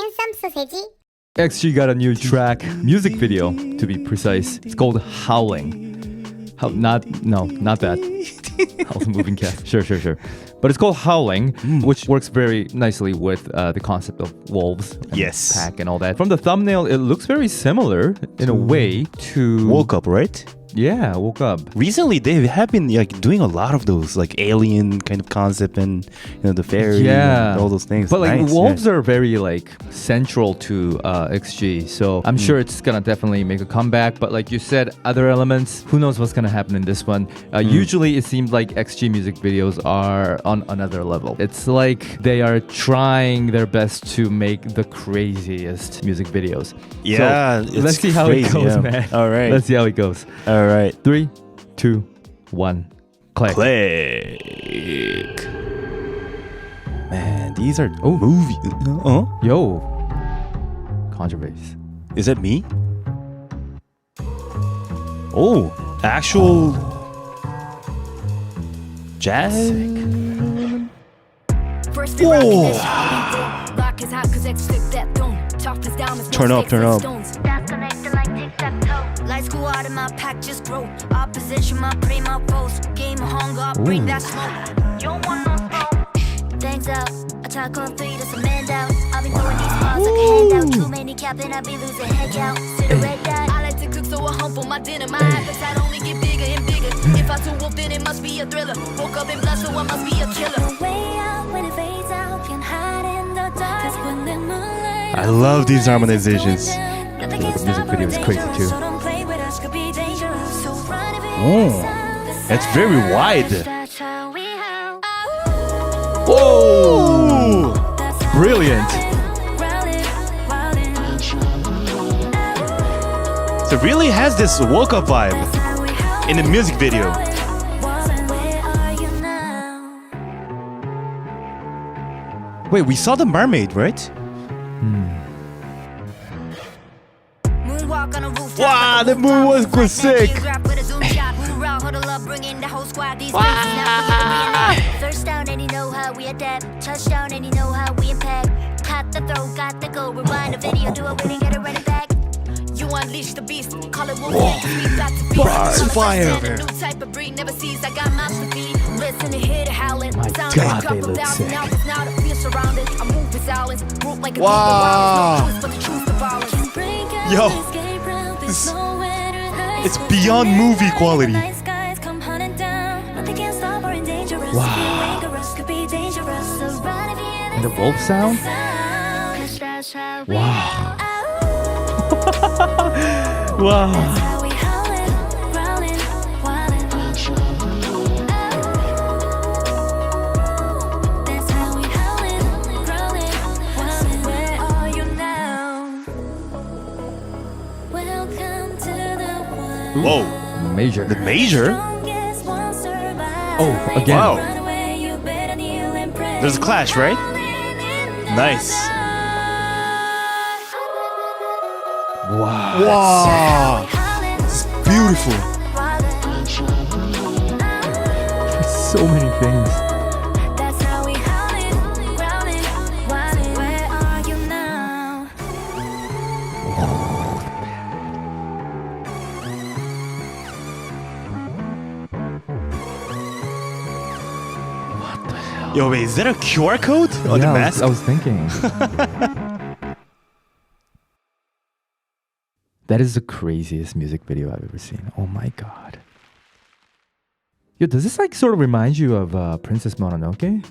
핸섬 소세지. XG got a new track, music video to be precise. It's called Howling. Not that. Howl's moving cat. Sure. But it's called Howling, which works very nicely with the concept of wolves and pack and all that. From the thumbnail, it looks very similar in a way to Woke Up, right? Yeah, Woke Up. Recently, they have been like doing a lot of those like alien kind of concept and the fairy and all those things. But like nice, wolves are very like central to XG, so I'm sure it's gonna definitely make a comeback. But like you said, other elements, who knows what's gonna happen in this one. Usually it seems like XG music videos are on another level. It's like they are trying their best to make the craziest music videos. Yeah, so let's see how it goes, man. All right. Let's see how it goes. All right. 3, 2, 1, click. Click. Man, these are movies. Yo. Contrabass. Is that me? Oh, actual jazz. Turn up. Lights go out and my pack just grow. Opposition, my prima post. Game of hunger, bring that smoke. You don't want no smoke. Thanks out. Attack on 3, that's a man down. I've been throwing these bars like a handout. Too many captain, I be losing head count. Sit a red dot. I like to cook, so I hump for my dinner. My appetite only get bigger and bigger. If I too wolf, then it must be a thriller. Woke up in blood, so I must be a killer. Way out when it fades out, can hide in the dark. I love these harmonizations. The music video is crazy too. Oh, that's very wide. Whoa! Brilliant. So it really has this woke up vibe in the music video. Wait, we saw the mermaid, right? Wow, the moon was sick. First down and you know how we adapt. Touchdown and you know how we impact. Cut the throw, got the goal. Rewind the video, do it, we get it running back. You unleash the beast, call it wolf. We got to be fire. New type of breed, never sees. I got mouths to feed. Listen to hear the howling. My God, they look sick. Now I feel surrounded. I move with silence. Group like a Wow. Yo, it's beyond movie quality. Wow. And the wolf sound? Wow. Wow. Whoa, Major. the major? Oh, again. Wow. There's a clash, right? Nice. Wow. Wow. It's beautiful. So many things. Yo, wait, is that a QR code on the mask? I was thinking. That is the craziest music video I've ever seen. Oh my God. Yo, does this like sort of remind you of Princess Mononoke?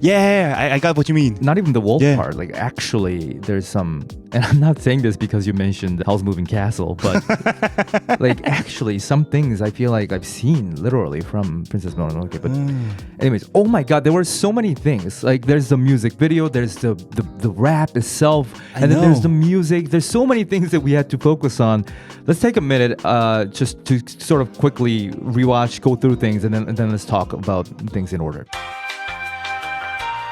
Yeah, I got what you mean. Not even the wolf part. Like actually, there's some, and I'm not saying this because you mentioned Howl's Moving Castle, but like actually some things I feel like I've seen literally from Princess Mononoke. But anyways, oh my God, there were so many things. Like there's the music video, there's the rap itself, and then there's the music. There's so many things that we had to focus on. Let's take a minute just to sort of quickly rewatch, go through things, and then let's talk about things in order.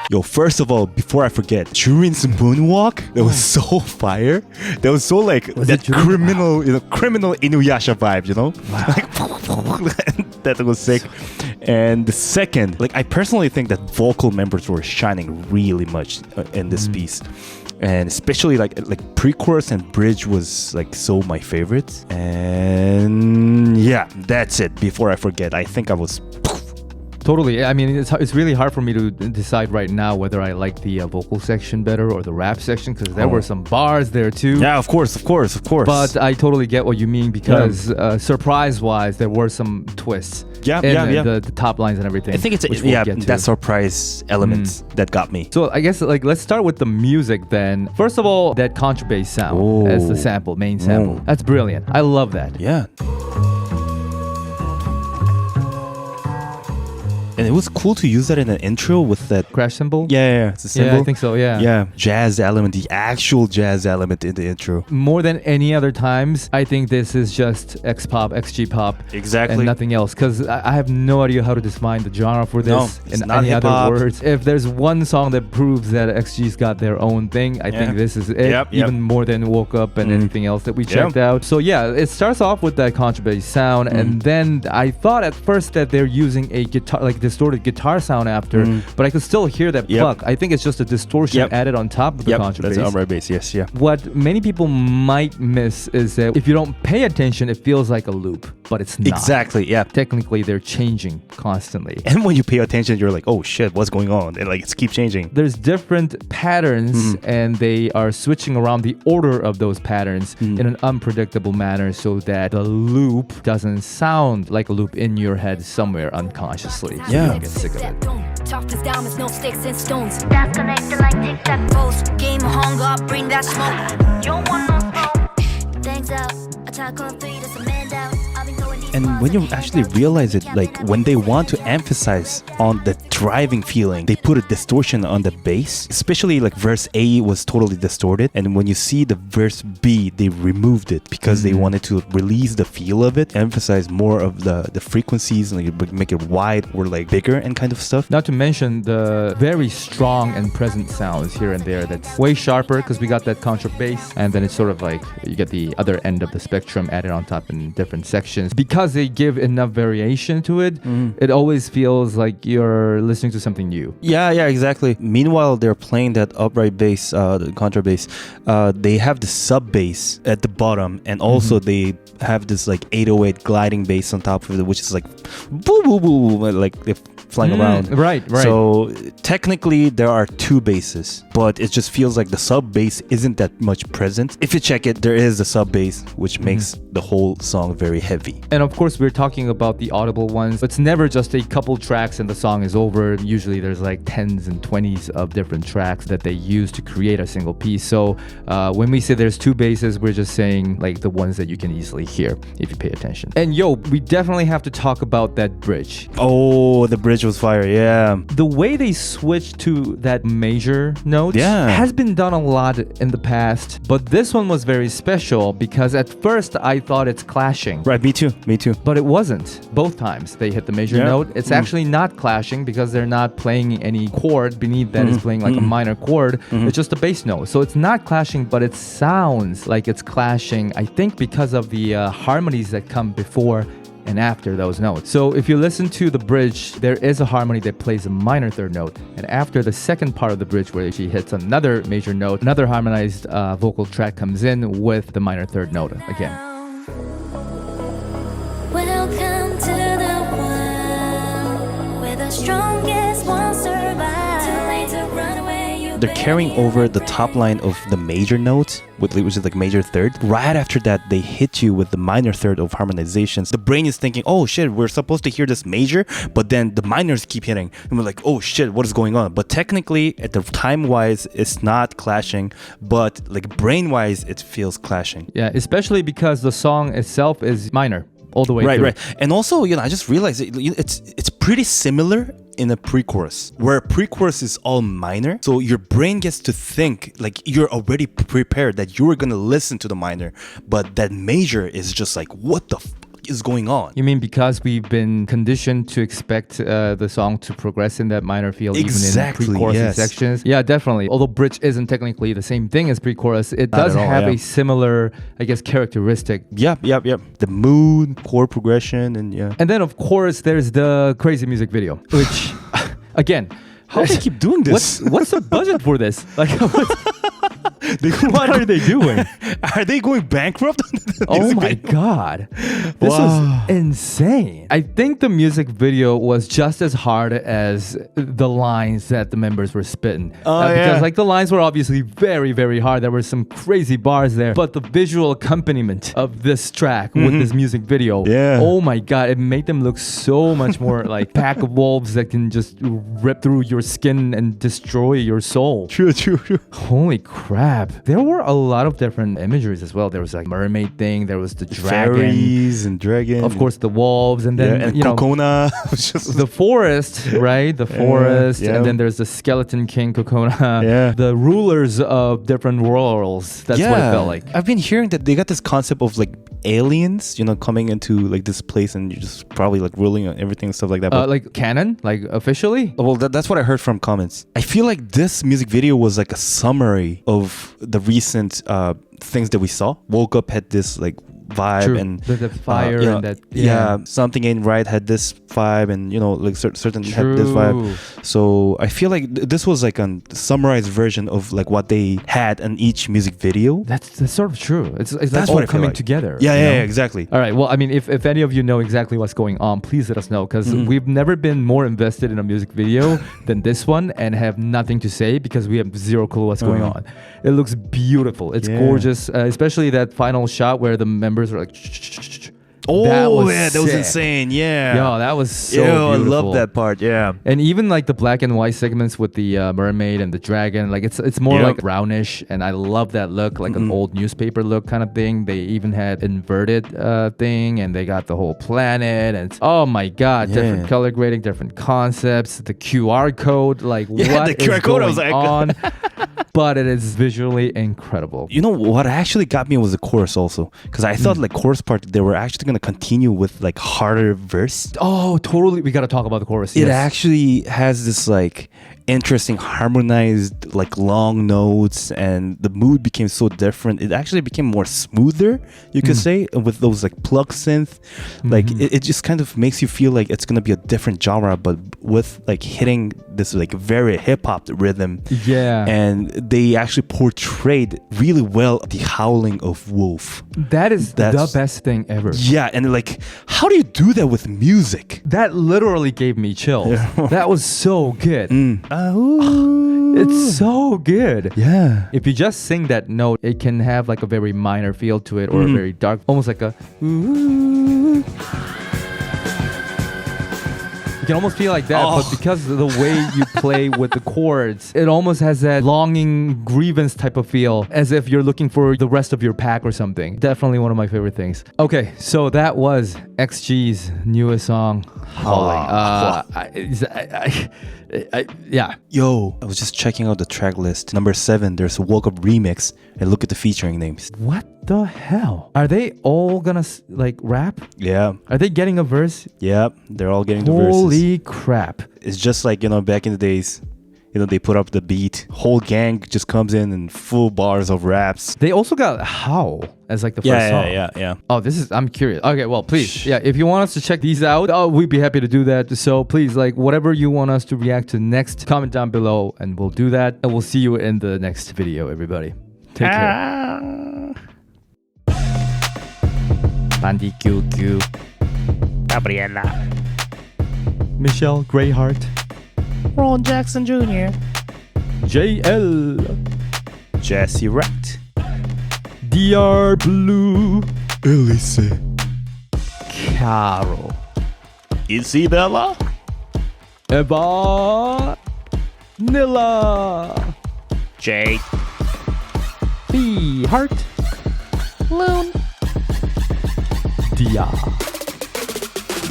Yo, first of all, before I forget, Jurin's moonwalk, that was so fire. That was so like that criminal, criminal Inuyasha vibe, you know? Wow. Like, that was sick. And the second, like I personally think that vocal members were shining really much in this piece. And especially like pre-chorus and bridge was like so my favorite. And yeah, that's it. Before I forget, I think I was Totally. I mean, it's really hard for me to decide right now whether I like the vocal section better or the rap section, because there were some bars there too. Yeah, of course. But I totally get what you mean, because surprise-wise, there were some twists. Yeah. The top lines and everything. I think it's that surprise element that got me. So I guess like let's start with the music then. First of all, that contrabass sound as the sample, main sample. That's brilliant. I love that. Yeah. And it was cool to use that in an intro with that crash cymbal. Yeah, it's a cymbal. Yeah, I think so. Yeah, jazz element, the actual jazz element in the intro. More than any other times, I think this is just XPOP, XG pop, exactly, and nothing else. Because I have no idea how to define the genre for this in any hip-hop. other words. If there's one song that proves that XG's got their own thing, I think this is it. Even more than Woke Up and anything else that we checked out. So yeah, it starts off with that contrabass sound, and then I thought at first that they're using a guitar, like distorted guitar sound after, but I could still hear that pluck. I think it's just a distortion added on top of the contrabass. That's an upright bass. Yes, yeah. What many people might miss is that if you don't pay attention, it feels like a loop, but it's not. Exactly, yeah. Technically, they're changing constantly. And when you pay attention, you're like, oh shit, what's going on? And like, it's keep changing. There's different patterns, and they are switching around the order of those patterns in an unpredictable manner, so that the loop doesn't sound like a loop in your head somewhere unconsciously. So you don't get sick of it. Talk as diamonds, no sticks and stones. That's connected like tic-tac-toes. Game of hunger, bring that smoke. You don't want no smoke. Thanks out. Attack on three, that's a man down. And when you actually realize it, like when they want to emphasize on the driving feeling, they put a distortion on the bass. Especially like verse A was totally distorted, and when you see the verse B, they removed it because they wanted to release the feel of it, emphasize more of the frequencies, and like make it wide or like bigger and kind of stuff. Not to mention the very strong and present sounds here and there that's way sharper, because we got that contrabass, and then it's sort of like you get the other end of the spectrum added on top in different sections. Because they give enough variation to it, it always feels like you're listening to something new. Yeah, exactly. Meanwhile, they're playing that upright bass, the contrabass. They have the sub bass at the bottom, and also they have this like 808 gliding bass on top of it, which is like boo boo boo, like they're flying around. Right. So technically there are two basses, but it just feels like the sub bass isn't that much present. If you check it, there is the sub bass, which makes the whole song very heavy. And of course, we're talking about the audible ones. It's never just a couple tracks and the song is over. Usually there's like 10s and 20s of different tracks that they use to create a single piece. So when we say there's two basses, we're just saying like the ones that you can easily hear if you pay attention. And we definitely have to talk about that bridge. Oh, the bridge was fire, yeah. The way they switched to that major note has been done a lot in the past, but this one was very special because at first I thought it's clashing. Right, me too. But it wasn't. Both times they hit the major note. It's actually not clashing because they're not playing any chord beneath that is playing like a minor chord. It's just a bass note. So it's not clashing, but it sounds like it's clashing, I think because of the harmonies that come before and after those notes. So if you listen to the bridge, there is a harmony that plays a minor third note, and after the second part of the bridge where she hits another major note, another harmonized vocal track comes in with the minor third note again. Welcome to the world where the strongest ones survive. Too late to run away, you They're carrying over the top line of the major note, which is like major third. Right after that, they hit you with the minor third of harmonizations. The brain is thinking, oh shit, we're supposed to hear this major, but then the minors keep hitting. And we're like, oh shit, what is going on? But technically, at the time-wise, it's not clashing, but like brain-wise, it feels clashing. Yeah, especially because the song itself is minor all the way through. Right. And also, I just realized it's pretty similar in a pre-chorus, where pre-chorus is all minor, so your brain gets to think like you're already prepared that you're gonna listen to the minor, but that major is just like, what the is going on. You mean because we've been conditioned to expect the song to progress in that minor field Exactly, even in pre-chorus yes. sections? Yeah, definitely. Although bridge isn't technically the same thing as pre-chorus, it Not does at all, have yeah. a similar, I guess, characteristic. Yep. The mood, chord progression, and yeah. And then, of course, there's the crazy music video, which, again, How do they keep doing this? what's the budget for this? Like, what are they doing? Are they going bankrupt? Oh my god, this was insane. I think the music video was just as hard as the lines that the members were spitting. Because like the lines were obviously very, very hard. There were some crazy bars there, but the visual accompaniment of this track with this music video, oh my god, it made them look so much more like pack of wolves that can just rip through your skin and destroy your soul. True. Holy crap. There were a lot of different imageries as well. There was like mermaid thing, there was the dragon, Fairies and dragon. of course the wolves, and then and you know Kokona. the forest, right? The forest, and then there's the skeleton king Kokona, the rulers of different worlds. That's what it felt like. I've been hearing that they got this concept of like aliens, you know, coming into like this place and you're just probably like ruling on everything and stuff like that. But Like canon, like officially. well, that's what I heard from comments. I feel like this music video was like a summary of the recent things that we saw. Woke Up had this like vibe. True. And the fire and that Something Ain't Right had this vibe, and you know, like certain had this vibe. So I feel like this was like a summarized version of like what they had in each music video. That's sort of true. It's That's like what all I feel coming like. together. Yeah, exactly. All right. Well, I mean, if any of you know exactly what's going on, please let us know, because we've never been more invested in a music video than this one, and have nothing to say because we have zero clue what's going on. It looks beautiful. It's gorgeous, especially that final shot where the members are like. Oh, that was that was sick. insane. Yeah. Yo, that was so I beautiful. love that part. Yeah. And even like the black and white segments with the mermaid and the dragon, like it's more like brownish, and I love that look, like an old newspaper look kind of thing. They even had inverted thing, and they got the whole planet, and it's, oh my god, different color grading, different concepts, the QR code, like what the QR is code, going I was like on? But it is visually incredible. You know what actually got me was the chorus also, because I thought like chorus part they were actually gonna continue with like harder verse. Oh, totally. We got to talk about the chorus. It yes. actually has this like interesting harmonized like long notes, and the mood became so different. It actually became more smoother, you could say, with those like plug synth. Like it just kind of makes you feel like it's gonna be a different genre, but with like hitting this like very hip-hop rhythm. Yeah. And they actually portrayed really well the howling of wolf. That's the best thing ever. Yeah, and like, how do you do that with music? That literally gave me chills. That was so good. It's so good. Yeah. If you just sing that note, it can have like a very minor feel to it, or a very dark, almost like a. You can almost feel like that, but because of the way you play with the chords, it almost has that longing grievance type of feel, as if you're looking for the rest of your pack or something. Definitely one of my favorite things. Okay, so that was XG's newest song, Howling. Yeah. Yo, I was just checking out the track list. Number 7, there's a Woke Up remix, and look at the featuring names. What the hell? Are they all gonna like rap? Yeah. Are they getting a verse? Yeah, they're all getting the verses. Holy crap. It's just like, you know, back in the days, you know, they put up the beat. Whole gang just comes in and full bars of raps. They also got Howl as like the first song. Yeah. Oh, I'm curious. Okay, well, please. Yeah, if you want us to check these out, we'd be happy to do that. So please, like, whatever you want us to react to next, comment down below and we'll do that. And we'll see you in the next video, everybody. Take care. Bandy QQ. Gabriela. Michelle Greyheart. Ron Jackson Jr. JL. Jesse Wright. DR Blue. Elise. Carol. Isabella. Eva. Nilla. Jake. B. Heart. Loon. Dia.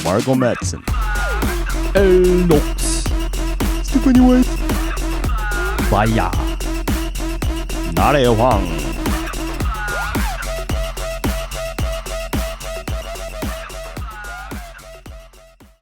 Margot Madsen. Elnox. Stephanie White. Vaya. Nare Huang.